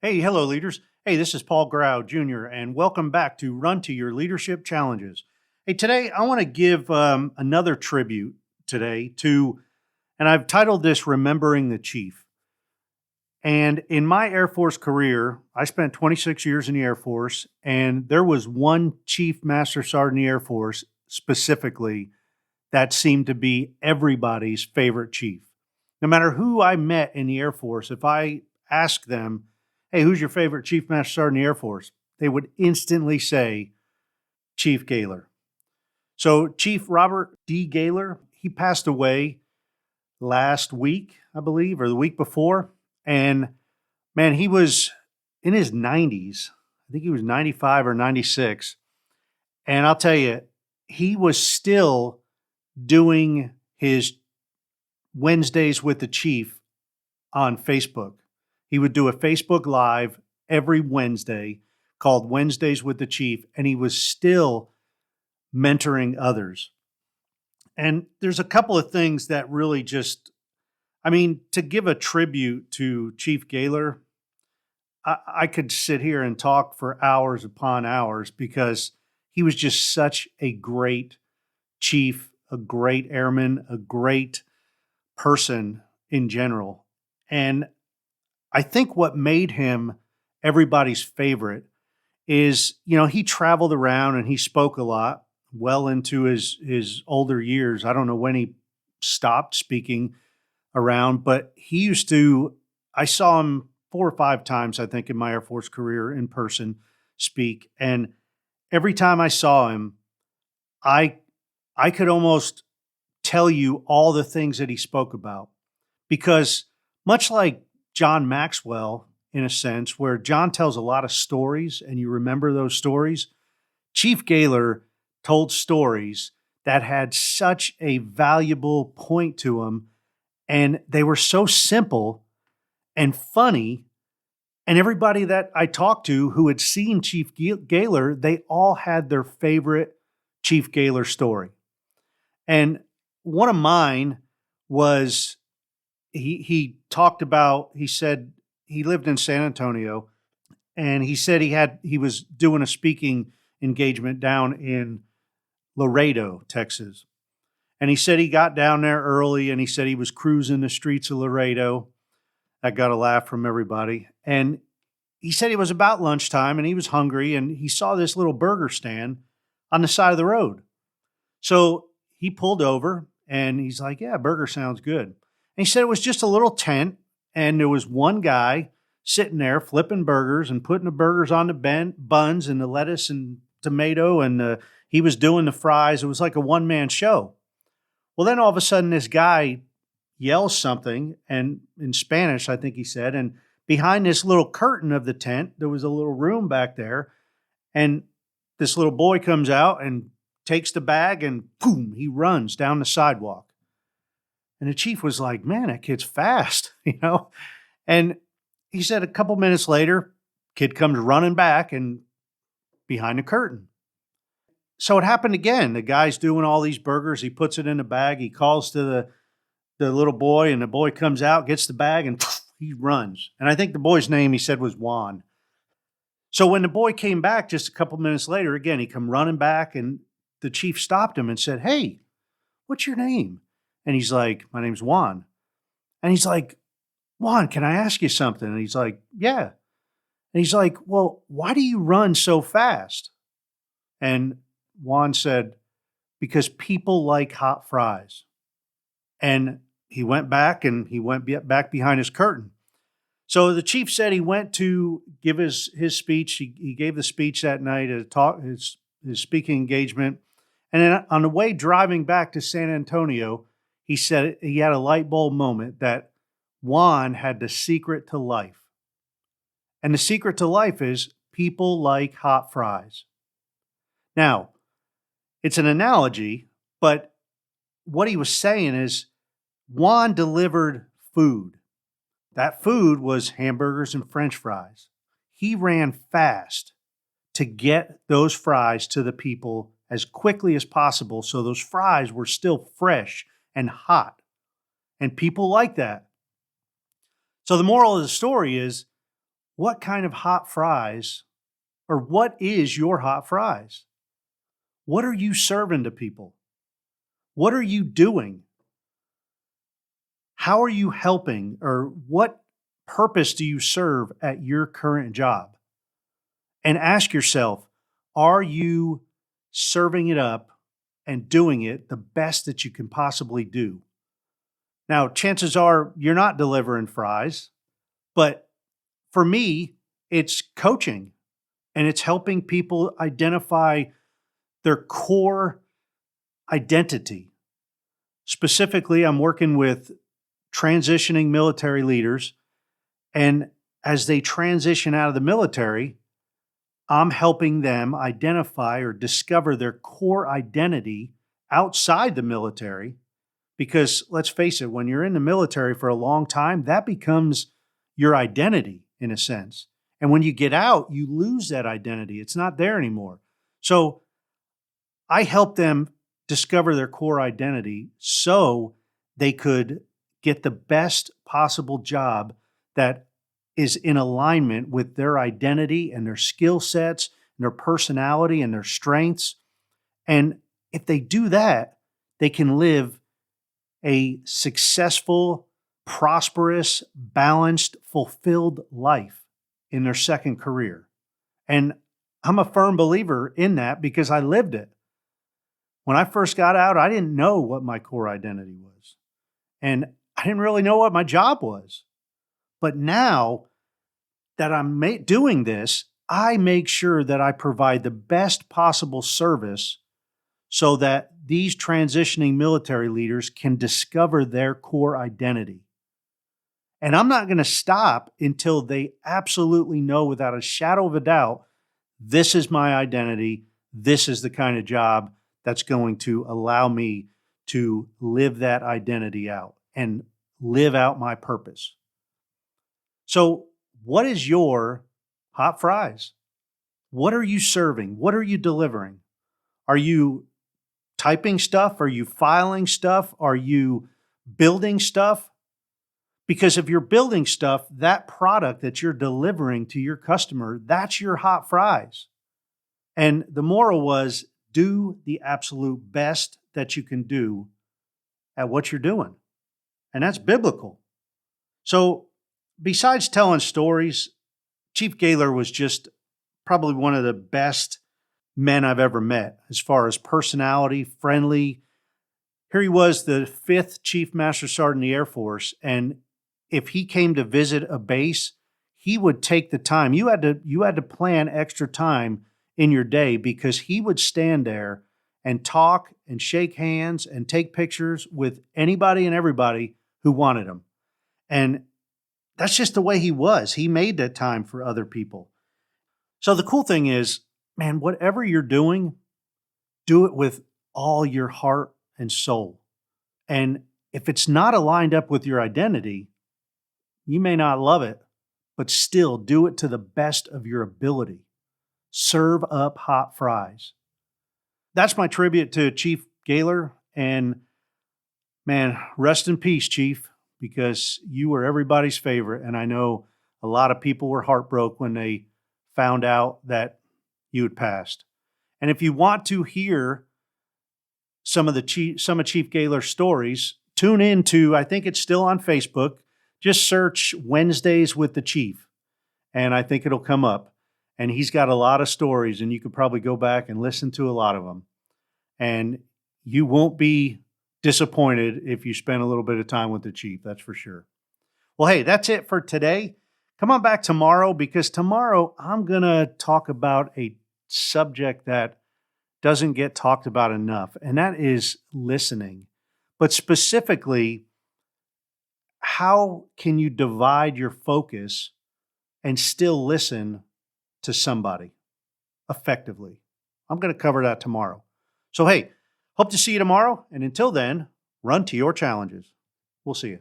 Hey, hello, leaders. Hey, this is Paul Grau Jr., and welcome back to Run to Your Leadership Challenges. Hey, today I want to give another tribute today to, and I've titled this Remembering the Chief. And in my Air Force career, I spent 26 years in the Air Force, and there was one Chief Master Sergeant in the Air Force specifically that seemed to be everybody's favorite chief. No matter who I met in the Air Force, if I asked them, hey, who's your favorite Chief Master Sergeant in the Air Force? They would instantly say Chief Gaylor. So Chief Robert D. Gaylor, he passed away last week, I believe, or the week before. And man, he was in his 90s. I think he was 95 or 96. And I'll tell you, he was still doing his Wednesdays with the Chief on Facebook. He would do a Facebook Live every Wednesday called Wednesdays with the Chief, and he was still mentoring others. And there's a couple of things that really just, to give a tribute to Chief Gaylor, I could sit here and talk for hours upon hours because he was just such a great chief, a great airman, a great person in general. And I think what made him everybody's favorite is, he traveled around and he spoke a lot well into his older years. I don't know when he stopped speaking around, but I saw him 4 or 5 times, I think, in my Air Force career in person speak. And every time I saw him, I could almost tell you all the things that he spoke about because much like John Maxwell, in a sense, where John tells a lot of stories and you remember those stories, Chief Gaylor told stories that had such a valuable point to them. And they were so simple and funny. And everybody that I talked to who had seen Chief Gaylor, they all had their favorite Chief Gaylor story. And one of mine was he said he lived in San Antonio, and he said he was doing a speaking engagement down in Laredo, Texas. And he said he got down there early and he said he was cruising the streets of Laredo. That got a laugh from everybody. And he said it was about lunchtime and he was hungry and he saw this little burger stand on the side of the road. So he pulled over and he's like, yeah, burger sounds good. And he said it was just a little tent and there was one guy sitting there flipping burgers and putting the burgers on the buns and the lettuce and tomato and he was doing the fries. It was like a one-man show. Well, then all of a sudden this guy yells something and in Spanish, I think he said, and behind this little curtain of the tent, there was a little room back there. And this little boy comes out and takes the bag and boom, he runs down the sidewalk. And the chief was like, man, that kid's fast, And he said a couple minutes later, kid comes running back and behind the curtain. So it happened again. The guy's doing all these burgers. He puts it in the bag. He calls to the little boy, and the boy comes out, gets the bag, and he runs. And I think the boy's name, he said, was Juan. So when the boy came back just a couple minutes later, again, he come running back, and the chief stopped him and said, hey, what's your name? And he's like, my name's Juan. And he's like, Juan, can I ask you something? And he's like, yeah. And he's like, well, why do you run so fast? And Juan said, because people like hot fries. And he went back and he went back behind his curtain. So the chief said he went to give his speech. He gave the speech that night at his speaking engagement. And then on the way driving back to San Antonio, he said he had a light bulb moment that Juan had the secret to life. And the secret to life is people like hot fries. Now, it's an analogy, but what he was saying is Juan delivered food. That food was hamburgers and French fries. He ran fast to get those fries to the people as quickly as possible so those fries were still fresh and hot. And people like that. So the moral of the story is what kind of hot fries, or what is your hot fries? What are you serving to people? What are you doing? How are you helping, or what purpose do you serve at your current job? And ask yourself, are you serving it up and doing it the best that you can possibly do? Now, chances are you're not delivering fries, but for me, it's coaching and it's helping people identify their core identity. Specifically, I'm working with transitioning military leaders, and as they transition out of the military, I'm helping them identify or discover their core identity outside the military. Because let's face it, when you're in the military for a long time, that becomes your identity in a sense. And when you get out, you lose that identity. It's not there anymore. So I help them discover their core identity so they could get the best possible job that is in alignment with their identity and their skill sets and their personality and their strengths. And if they do that, they can live a successful, prosperous, balanced, fulfilled life in their second career. And I'm a firm believer in that because I lived it. When I first got out, I didn't know what my core identity was. And I didn't really know what my job was. But now that I'm doing this, I make sure that I provide the best possible service so that these transitioning military leaders can discover their core identity. And I'm not going to stop until they absolutely know without a shadow of a doubt, this is my identity. This is the kind of job that's going to allow me to live that identity out and live out my purpose. So, what is your hot fries? What are you serving? What are you delivering? Are you typing stuff? Are you filing stuff? Are you building stuff? Because if you're building stuff, that product that you're delivering to your customer, that's your hot fries. And the moral was do the absolute best that you can do at what you're doing. And that's biblical. So, besides telling stories, Chief Gaylor was just probably one of the best men I've ever met as far as personality, friendly. Here he was, the 5th Chief Master Sergeant in the Air Force. And if he came to visit a base, he would take the time. You had to plan extra time in your day because he would stand there and talk and shake hands and take pictures with anybody and everybody who wanted him. And that's just the way he was. He made that time for other people. So the cool thing is, man, whatever you're doing, do it with all your heart and soul. And if it's not aligned up with your identity, you may not love it, but still do it to the best of your ability. Serve up hot fries. That's my tribute to Chief Gaylor. And man, rest in peace, Chief, because you were everybody's favorite. And I know a lot of people were heartbroken when they found out that you had passed. And if you want to hear some of Chief Gaylor's stories, tune in to, I think it's still on Facebook. Just search Wednesdays with the Chief, and I think it'll come up. And he's got a lot of stories, and you could probably go back and listen to a lot of them. And you won't be disappointed if you spend a little bit of time with the Chief, that's for sure. Well, hey, that's it for today. Come on back tomorrow, because tomorrow I'm going to talk about a subject that doesn't get talked about enough, and that is listening. But specifically, how can you divide your focus and still listen to somebody effectively? I'm going to cover that tomorrow. So, hey, hope to see you tomorrow. And until then, run to your challenges. We'll see you.